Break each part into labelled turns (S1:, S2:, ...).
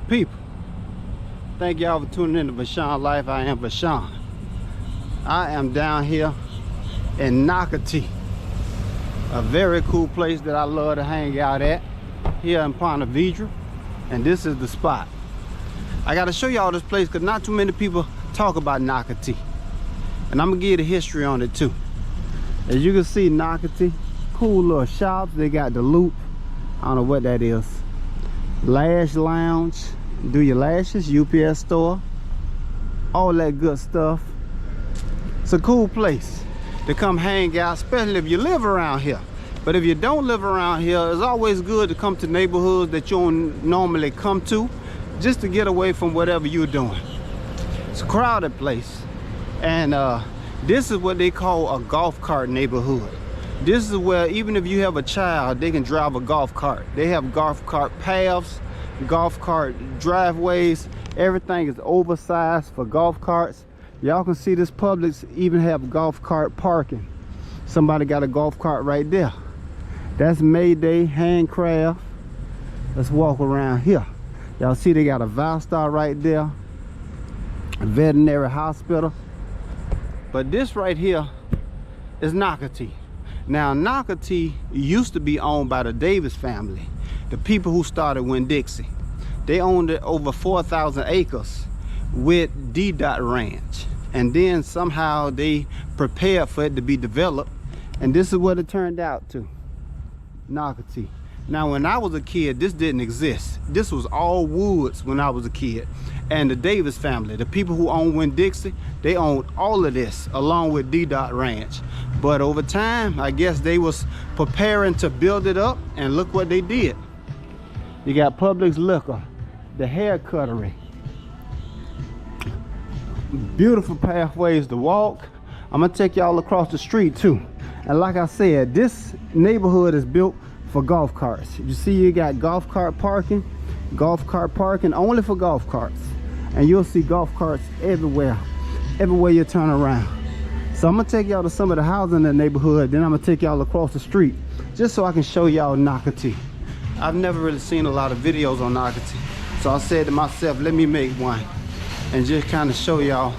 S1: People, thank y'all for tuning in to Vashawn Life. I am Vashawn. I am down here in Nocatee, a very cool place that I love to hang out at here in Ponte, Vedra, and this is the spot. I got to show y'all this place because not too many people talk about Nocatee, and I'm gonna give you the history on it too. As you can see, Nocatee, cool little shops. They got the Loop, I don't know what that is, Lash Lounge, do your lashes, UPS store, all that good stuff. It's a cool place to come hang out, especially if you live around here. But if you don't live around here, it's always good to come to neighborhoods that you don't normally come to, just to get away from whatever you're doing. It's a crowded place, and this is what they call a golf cart neighborhood. This is where even if you have a child, they can drive a golf cart. They have golf cart paths, golf cart driveways. Everything is oversized for golf carts. Y'all can see this Publix even have golf cart parking. Somebody got a golf cart right there. That's Mayday Handcraft. Let's walk around here. Y'all see they got a Valstar right there, a veterinary hospital. But this right here is Nocatee. Now, Nocatee used to be owned by the Davis family, the people who started Winn-Dixie. They owned it over 4,000 acres with D-Dot Ranch. And then somehow they prepared for it to be developed. And this is what it turned out to, Nocatee. Now, when I was a kid, this didn't exist. This was all woods when I was a kid. And the Davis family, the people who owned Winn-Dixie, they owned all of this along with D-Dot Ranch. But over time, I guess they was preparing to build it up, and look what they did. You got Publix Liquor, the hair cuttery. Beautiful pathways to walk. I'm gonna take y'all across the street too. And like I said, this neighborhood is built for golf carts. You see, you got golf cart parking only for golf carts. And you'll see golf carts everywhere you turn around. So I'm gonna take y'all to some of the houses in the neighborhood, then I'm gonna take y'all across the street just so I can show y'all Nocatee. I've never really seen a lot of videos on Nocatee, so I said to myself, let me make one and just kind of show y'all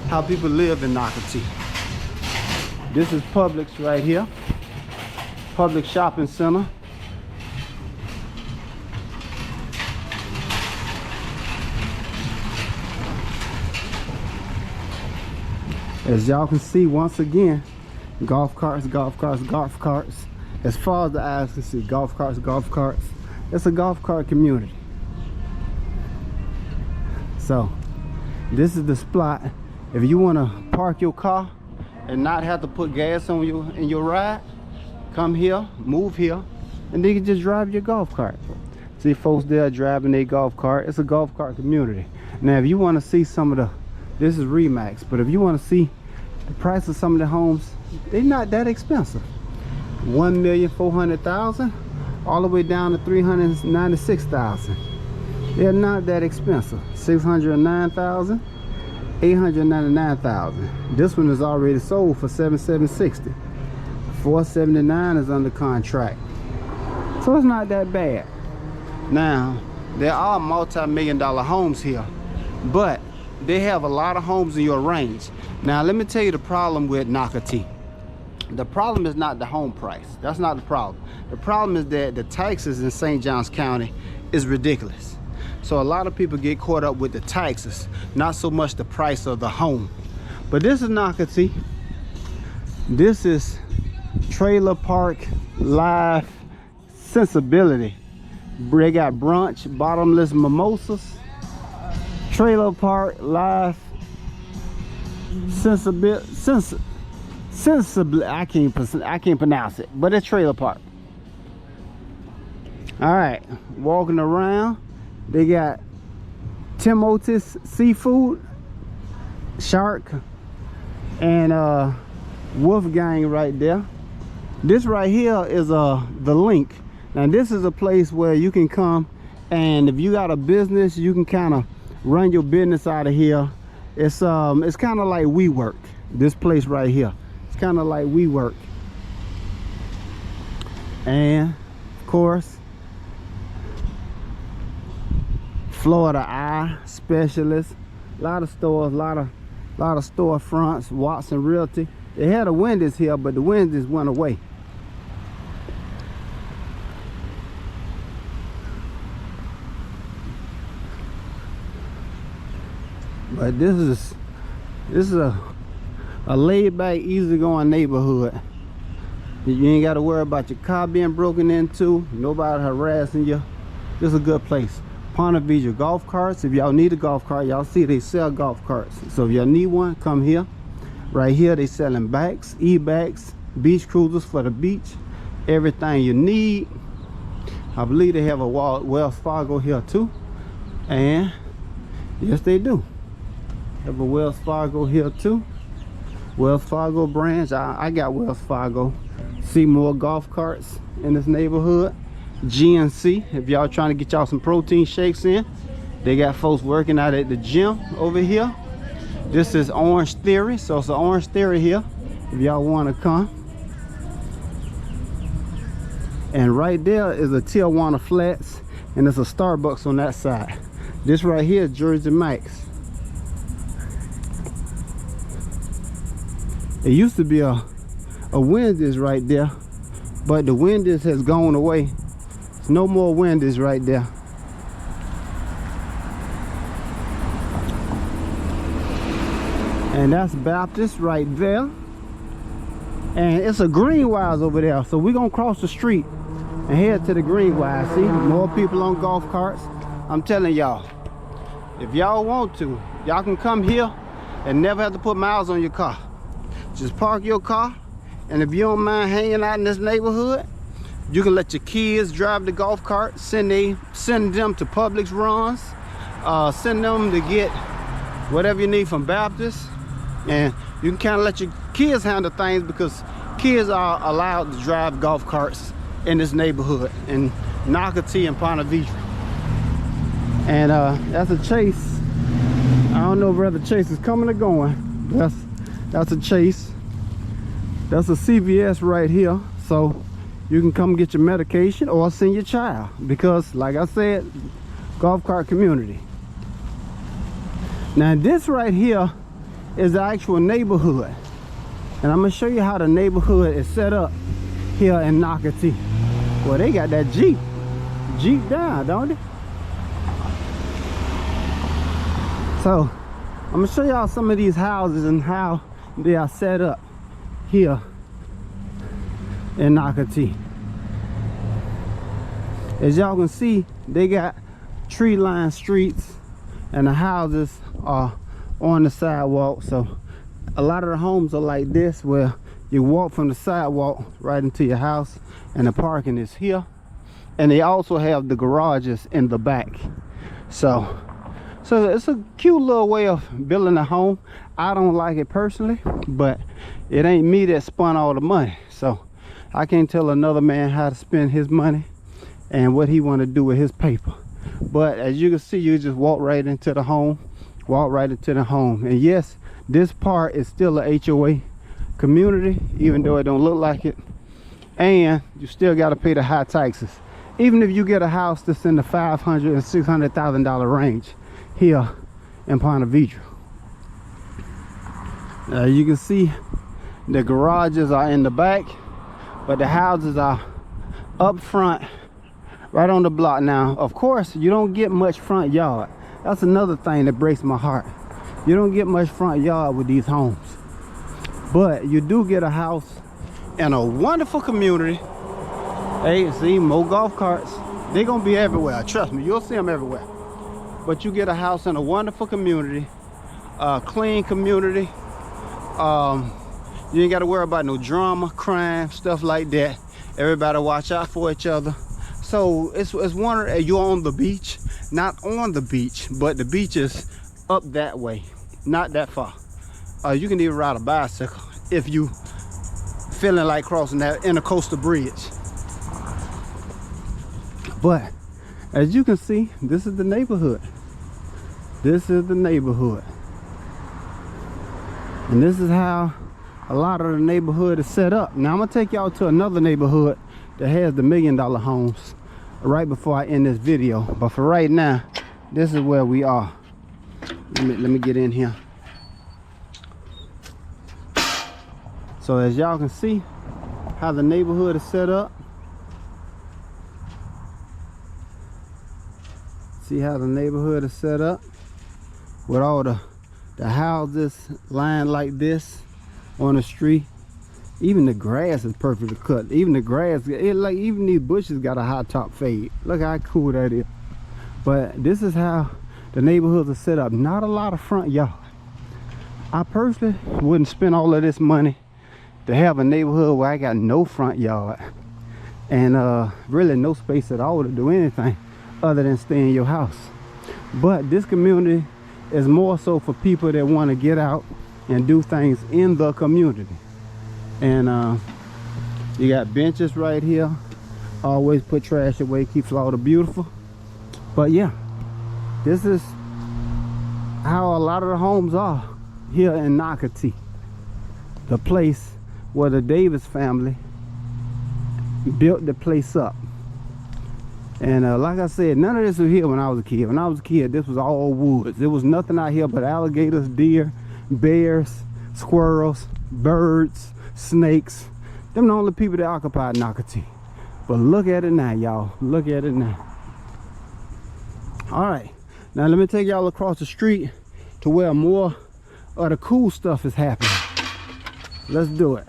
S1: how people live in Nocatee. This is Publix right here, Publix Shopping Center. As y'all can see, once again, golf carts, golf carts, golf carts. As far as the eyes can see, golf carts, golf carts. It's a golf cart community. So, this is the spot. If you want to park your car and not have to put gas on you in your ride, come here, move here, and then you can just drive your golf cart. See folks there driving their golf cart. It's a golf cart community. Now, if you want to see some of the, this is Remax, but if you want to see the price of some of the homes, they're not that expensive. 1,400,000 all the way down to 396,000. They're not that expensive. 609,000, 899,000. This one is already sold for 7,760. 479 is under contract. So it's not that bad. Now, there are multi-million-dollar homes here, but they have a lot of homes in your range. Now, let me tell you the problem with Nocatee. The problem is not the home price. That's not the problem. The problem is that the taxes in St. Johns County is ridiculous. So a lot of people get caught up with the taxes, not so much the price of the home. But this is Nocatee. This is Trailer Park Live Sensibility. They got brunch, bottomless mimosas. Trailer Park Live Sensibility. I can't pronounce it, but it's Trailer Park. All right, walking around, they got Timothy's Seafood, Shark, and Wolfgang right there. This right here is the Link. Now this is a place where you can come, and if you got a business, you can kind of run your business out of here. It's kind of like WeWork. This place right here, it's kind of like WeWork. And of course, Florida Eye Specialist. A lot of stores, a lot of storefronts. Watson Realty. They had a Wendy's here, but the Wendy's went away. But this is a laid-back, easy-going neighborhood. You ain't got to worry about your car being broken into, nobody harassing you. This is a good place. Ponte Vedra golf carts. If y'all need a golf cart, y'all see they sell golf carts. So if y'all need one, come here. Right here they selling bikes, e-bikes, beach cruisers for the beach, everything you need. I believe they have a Wells Fargo here too. And yes, they do have a Wells Fargo here too. Wells Fargo branch. I got Wells Fargo. See more golf carts in this neighborhood. GNC, if y'all trying to get y'all some protein shakes in, they got folks working out at the gym over here. This is Orange Theory, so it's an Orange Theory here if y'all want to come. And right there is a Tijuana Flats, and there's a Starbucks on that side. This right here is Jersey Mike's. It used to be a Wendy's right there, but the Wendy's has gone away. There's no more Wendy's right there. And that's Baptist right there. And it's a Greenwise over there. So we're gonna cross the street and head to the Greenwise. See, more people on golf carts. I'm telling y'all, if y'all want to, y'all can come here and never have to put miles on your car. Just park your car, and if you don't mind hanging out in this neighborhood, you can let your kids drive the golf cart, send them to Publix runs, send them to get whatever you need from Baptist, and you can kind of let your kids handle things because kids are allowed to drive golf carts in this neighborhood in Nocatee and Ponte Vedra. And that's a Chase. I don't know whether Chase is coming or going. That's a Chase. That's a CVS right here, so you can come get your medication or send your child, because like I said, golf cart community. Now this right here is the actual neighborhood, and I'm gonna show you how the neighborhood is set up here in Nocatee. Well, they got that Jeep down, don't they? So I'm gonna show y'all some of these houses and how they are set up here in Nocatee. As y'all can see, they got tree-lined streets and the houses are on the sidewalk. So a lot of the homes are like this, where you walk from the sidewalk right into your house, and the parking is here. And they also have the garages in the back. So it's a cute little way of building a home. I don't like it personally, but it ain't me that spun all the money. So I can't tell another man how to spend his money and what he want to do with his paper. But as you can see, you just walk right into the home. And yes, this part is still a HOA community, even though it don't look like it. And you still got to pay the high taxes. Even if you get a house that's in the $500,000 and $600,000 range here in Ponte Vedra. You can see the garages are in the back, but the houses are up front, right on the block. Now, of course, you don't get much front yard. That's another thing that breaks my heart. You don't get much front yard with these homes, but you do get a house in a wonderful community. Hey, see, more golf carts. They're gonna be everywhere. Trust me, you'll see them everywhere. But you get a house in a wonderful community, clean community. You ain't got to worry about no drama, crime, stuff like that. Everybody watch out for each other. So it's wonderful. You're on the beach, not on the beach, but the beach is up that way, not that far. You can even ride a bicycle if you feeling like crossing that intercoastal bridge. But as you can see, this is the neighborhood. This is the neighborhood. And this is how a lot of the neighborhood is set up. Now I'm gonna take y'all to another neighborhood that has the $1 million homes right before I end this video. But for right now, this is where we are. Let me get in here. So as y'all can see how the neighborhood is set up. See how the neighborhood is set up with all the houses lined like this on the street. Even the grass is perfectly cut. Even the grass, even these bushes got a high top fade. Look how cool that is. But this is how the neighborhoods are set up. Not a lot of front yard. I personally wouldn't spend all of this money to have a neighborhood where I got no front yard and really no space at all to do anything other than stay in your house. But this community is more so for people that want to get out and do things in the community. And you got benches right here. Always put trash away, keep Florida beautiful. But yeah, this is how a lot of the homes are here in Nocatee, the place where the Davis family built the place up. And like I said, none of this was here when I was a kid. When I was a kid, this was all woods. There was nothing out here but alligators, deer, bears, squirrels, birds, snakes. Them the only people that occupied Nocatee. But look at it now, y'all. Look at it now. All right, now let me take y'all across the street to where more of the cool stuff is happening. Let's do it.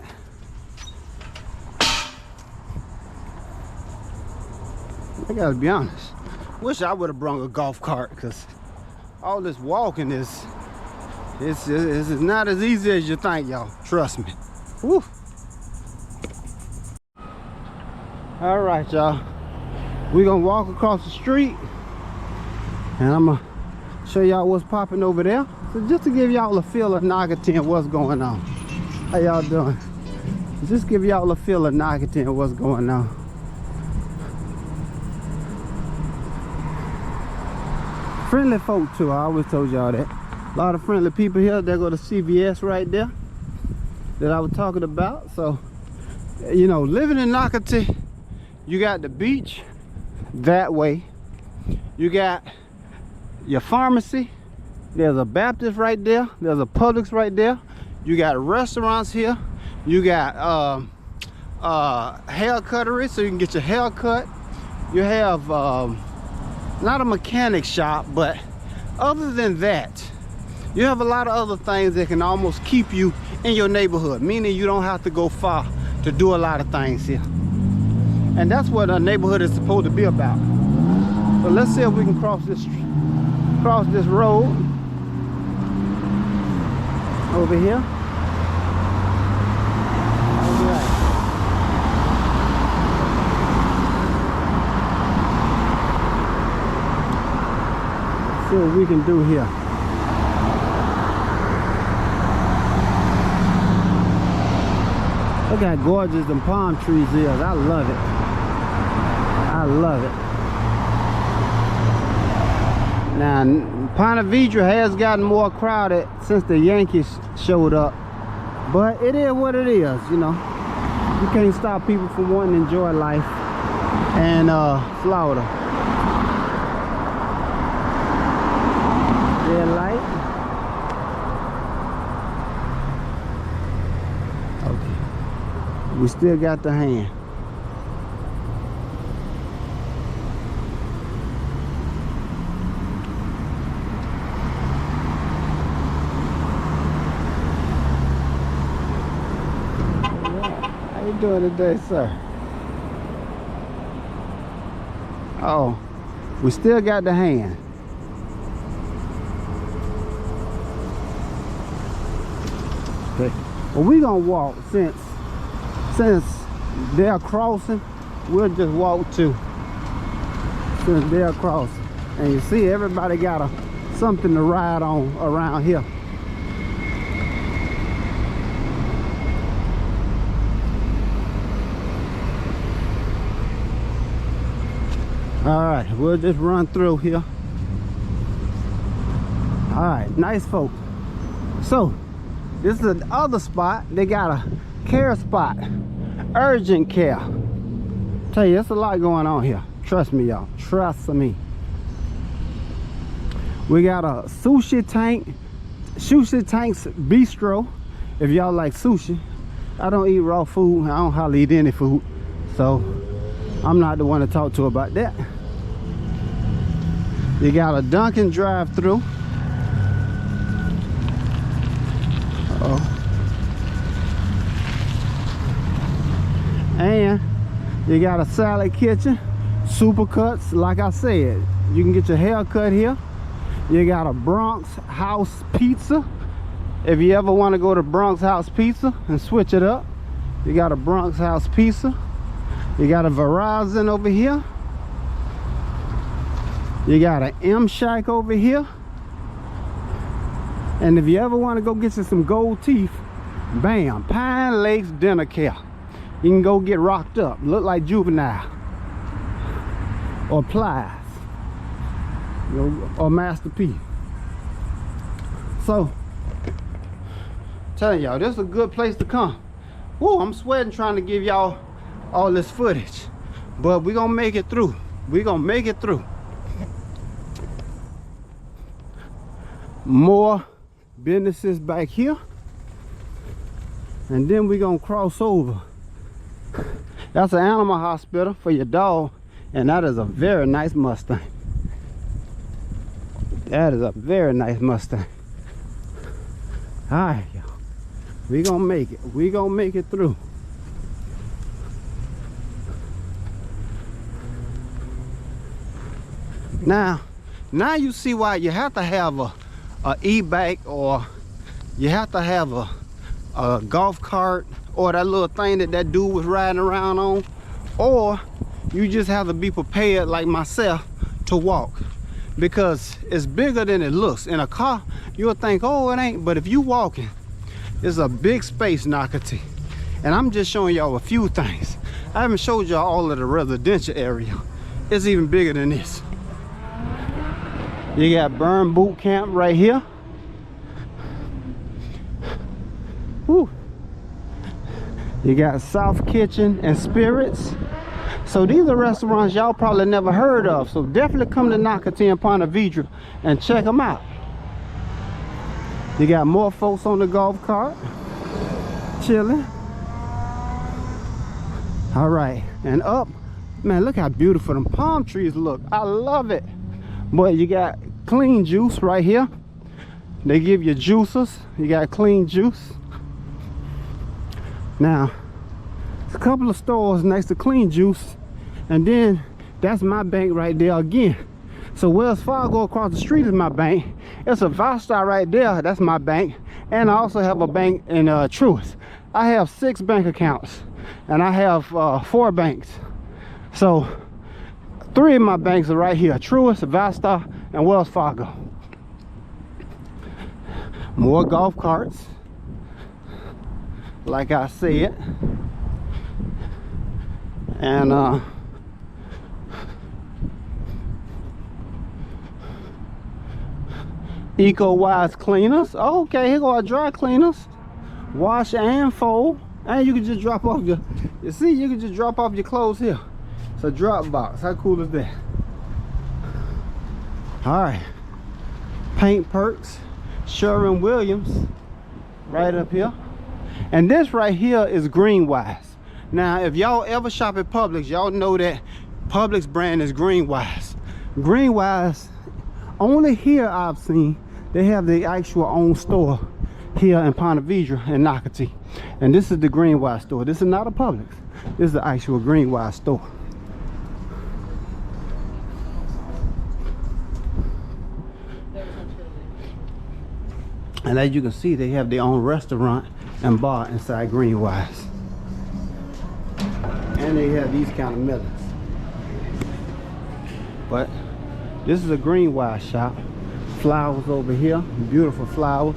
S1: I gotta be honest, wish I would have brought a golf cart, because all this walking is not as easy as you think, y'all. Trust me. Woo. All right, y'all, we're gonna walk across the street and I'm gonna show y'all what's popping over there. So just to give y'all a feel of Nocatee and what's going on. How y'all doing? Just give y'all a feel of Nocatee and what's going on. Friendly folk too, I always told y'all that. A lot of friendly people here. There go to CVS right there that I was talking about. So, you know, living in Nocatee, you got the beach that way. You got your pharmacy. There's a Baptist right there. There's a Publix right there. You got restaurants here. You got hair cuttery, so you can get your hair cut. You have not a mechanic shop, but other than that, you have a lot of other things that can almost keep you in your neighborhood, meaning you don't have to go far to do a lot of things here. And that's what a neighborhood is supposed to be about. But let's see if we can cross this road over here. All right. Let's see what we can do here. Look how gorgeous them palm trees is. I love it. I love it. Now, Ponte Vedra has gotten more crowded since the Yankees showed up. But it is what it is, you know. You can't stop people from wanting to enjoy life and Florida. Red light. Okay. We still got the hand. How you doing today, sir? Oh, we still got the hand. Okay. Well, we gonna walk since they're crossing. We'll just walk too. Since they're crossing, and you see everybody got something to ride on around here. All right, we'll just run through here. All right, nice folk. So this is the other spot. They got a care spot, urgent care. Tell you, there's a lot going on here. Trust me, y'all. Trust me. We got a sushi tank's bistro. If y'all like sushi, I don't eat raw food. I don't hardly eat any food, so I'm not the one to talk to about that. You got a Dunkin' drive-through. And you got a salad kitchen, Supercuts. Like I said, you can get your hair cut here. You got a Bronx House Pizza. If you ever want to go to Bronx House Pizza and switch it up, you got a Bronx House Pizza. You got a Verizon over here. You got an M Shack over here. And if you ever want to go get you some gold teeth, bam, Pine Lakes Dental Care. You can go get rocked up, look like Juvenile, or Plies, you know, or Master P. So, telling y'all, this is a good place to come. Whoa, I'm sweating trying to give y'all all this footage, but we're gonna make it through. We're gonna make it through. More businesses back here, and then we're gonna cross over. That's an animal hospital for your dog, and that is a very nice Mustang. That is a very nice Mustang. All right, y'all, we gonna make it. We gonna make it through. Now you see why you have to have a e-bike, or you have to have a golf cart, or that little thing that dude was riding around on, or you just have to be prepared like myself to walk, because it's bigger than it looks. In a car you'll think, oh, it ain't, but if you walking, it's a big space, Nocatee. And I'm just showing y'all a few things. I haven't showed y'all all of the residential area. It's even bigger than this. You got Burn Boot Camp right here. Woo. You got South Kitchen and Spirits. So these are restaurants y'all probably never heard of. So definitely come to Nocatee and Ponte Vedra and check them out. You got more folks on the golf cart, chilling. All right, and up, man, look how beautiful them palm trees look. I love it. Boy, you got clean juice right here. They give you juices. You got clean juice. Now, a couple of stores next to clean juice, and then that's my bank right there again. So Wells Fargo across the street is my bank. It's a Vistar right there, that's my bank. And I also have a bank in Truist. I have 6 bank accounts, and I have 4 banks. So 3 of my banks are right here: Truist, Vistar, and Wells Fargo. More golf carts, like I said. And Eco-Wise cleaners. Oh, okay, here go our dry cleaners. Wash and fold. And you can just drop off your, you see, you can just drop off your clothes here. It's a drop box. How cool is that? All right. Paint Perks, Sherwin-Williams, right up here. And this right here is Greenwise. Now, if y'all ever shop at Publix, y'all know that Publix brand is Greenwise. Greenwise, only here I've seen, they have the actual own store here in Ponte Vedra and Nocatee. And this is the Greenwise store. This is not a Publix. This is the actual Greenwise store. And as you can see, they have their own restaurant and bar inside Greenwise. And they have these kind of melons. But this is a Greenwise shop. Flowers over here, beautiful flowers.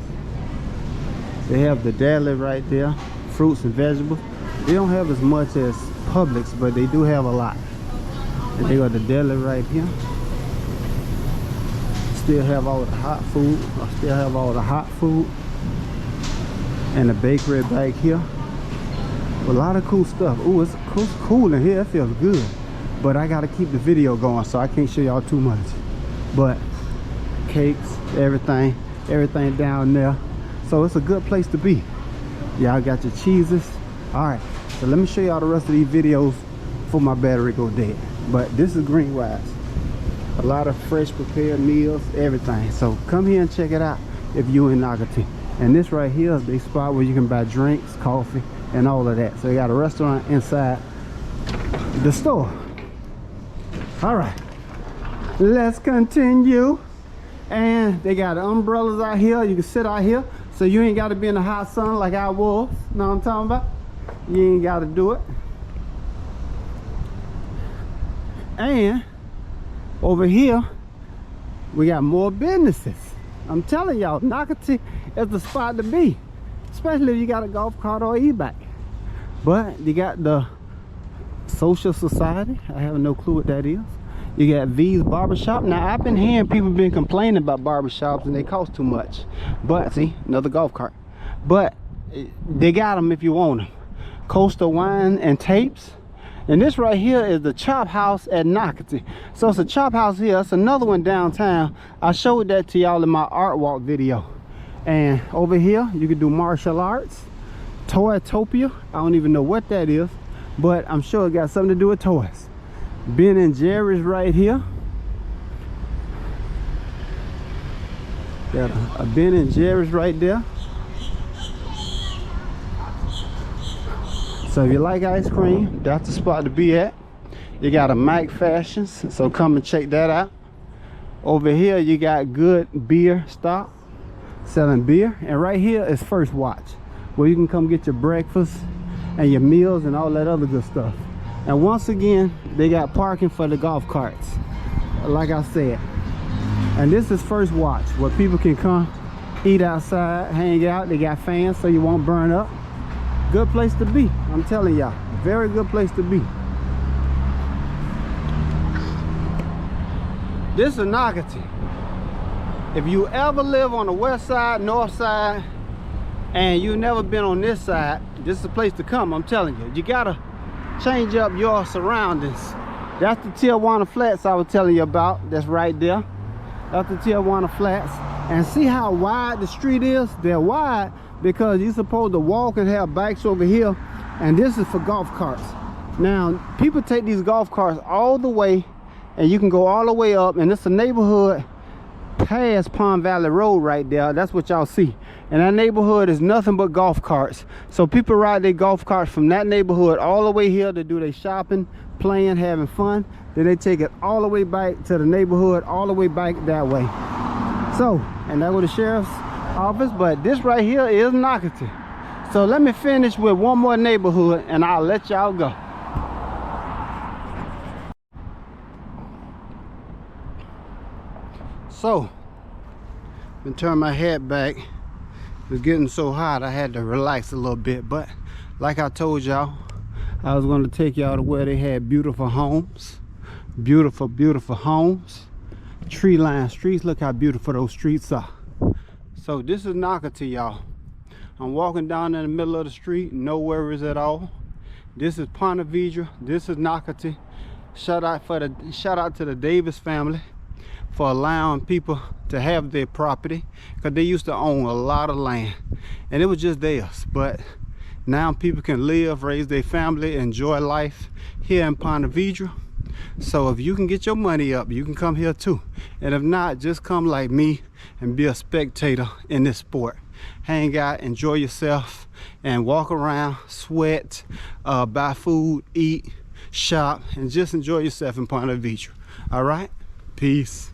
S1: They have the deli right there, fruits and vegetables. They don't have as much as Publix, but they do have a lot. And they got the deli right here. Still have all the hot food. I still have all the hot food. And the bakery back here. A lot of cool stuff. Ooh, it's cool in here. It feels good. But I gotta keep the video going, so I can't show y'all too much. But cakes, everything down there. So it's a good place to be. Y'all got your cheeses. All right, so let me show y'all the rest of these videos before my battery go dead. But this is Greenwise. A lot of fresh prepared meals, everything. So come here and check it out if you in Nocatee. And this right here is the spot where you can buy drinks, coffee, and all of that. So you got a restaurant inside the store. All right, let's continue. And they got umbrellas out here. You can sit out here, so you ain't got to be in the hot sun like I was. Know what I'm talking about? You ain't got to do it. And over here we got more businesses. I'm telling y'all, Nocatee is the spot to be, especially if you got a golf cart or e-bike. But you got the Social Society. I have no clue what that is. You got V's Barbershop. Now I've been hearing people been complaining about barbershops and they cost too much. But see, another golf cart. But they got them if you want them. Coastal Wine and Tapes. And this right here is the Chop House at Nocatee. So it's a chop house here. It's another one downtown. I showed that to y'all in my art walk video. And over here you can do martial arts, Toytopia. I don't even know what that is, but I'm sure it got something to do with toys. Ben and Jerry's right here. Got a Ben and Jerry's right there. So if you like ice cream, that's the spot to be at. You got a Mike Fashions, so come and check that out. Over here you got Good Beer Stop, selling beer. And right here is First Watch, where you can come get your breakfast and your meals and all that other good stuff. And once again, they got parking for the golf carts, like I said. And this is First Watch, where people can come eat outside, hang out. They got fans so you won't burn up. Good place to be, I'm telling y'all. Very good place to be. This is Nocatee. If you ever live on the west side, north side, and you've never been on this side, this is the place to come, I'm telling you. You gotta change up your surroundings. That's the Tijuana Flats I was telling you about. That's right there. That's the Tijuana Flats. And see how wide the street is? They're wide because you're supposed to walk and have bikes over here, and this is for golf carts. Now people take these golf carts all the way, and you can go all the way up, and it's a neighborhood past Pond Valley Road right there. That's what y'all see. And that neighborhood is nothing but golf carts. So people ride their golf carts from that neighborhood all the way here to do their shopping, playing, having fun. Then they take it all the way back to the neighborhood, all the way back that way. So, and that was the sheriff's office, but this right here is Nocatee. So let me finish with one more neighborhood and I'll let y'all go. So, been turning my head back. It was getting so hot I had to relax a little bit, but like I told y'all, I was going to take y'all to where they had beautiful homes. Beautiful, beautiful homes. Tree-lined streets. Look how beautiful those streets are. So this is Nocatee, y'all. I'm walking down in the middle of the street, no worries at all. This is Ponte, Vedra. This is Nocatee. Shout out to the Davis family for allowing people to have their property, because they used to own a lot of land and it was just theirs. But now people can live, raise their family, enjoy life here in Ponte Vedra. So if you can get your money up, you can come here too. And if not, just come like me and be a spectator in this sport. Hang out, enjoy yourself, and walk around, sweat, buy food, eat, shop, and just enjoy yourself in Ponte Vedra. All right, peace.